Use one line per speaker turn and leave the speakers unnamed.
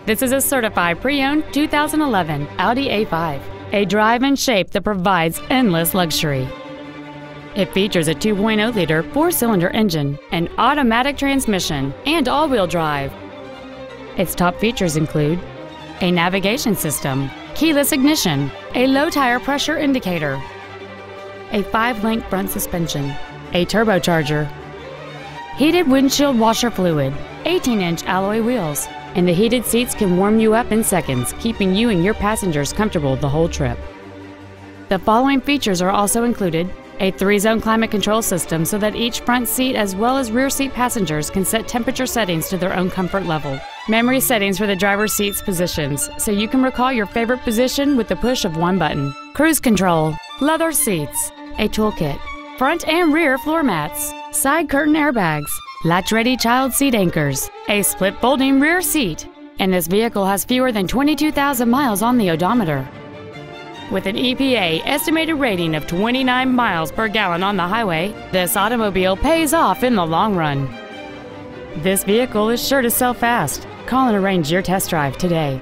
This is a certified pre-owned 2011 Audi A5, a drive and shape that provides endless luxury. It features a 2.0-liter four-cylinder engine, an automatic transmission, and all-wheel drive. Its top features include a navigation system, keyless ignition, a low tire pressure indicator, a 5-link front suspension, a turbocharger, heated windshield washer fluid, 18-inch alloy wheels, and the heated seats can warm you up in seconds, keeping you and your passengers comfortable the whole trip. The following features are also included: a 3-zone climate control system so that each front seat as well as rear seat passengers can set temperature settings to their own comfort level. Memory settings for the driver's seat's positions, so you can recall your favorite position with the push of one button. Cruise control, leather seats, a toolkit, front and rear floor mats, side curtain airbags, latch-ready child seat anchors, a split folding rear seat, and this vehicle has fewer than 22,000 miles on the odometer. With an EPA estimated rating of 29 miles per gallon on the highway, this automobile pays off in the long run. This vehicle is sure to sell fast. Call and arrange your test drive today.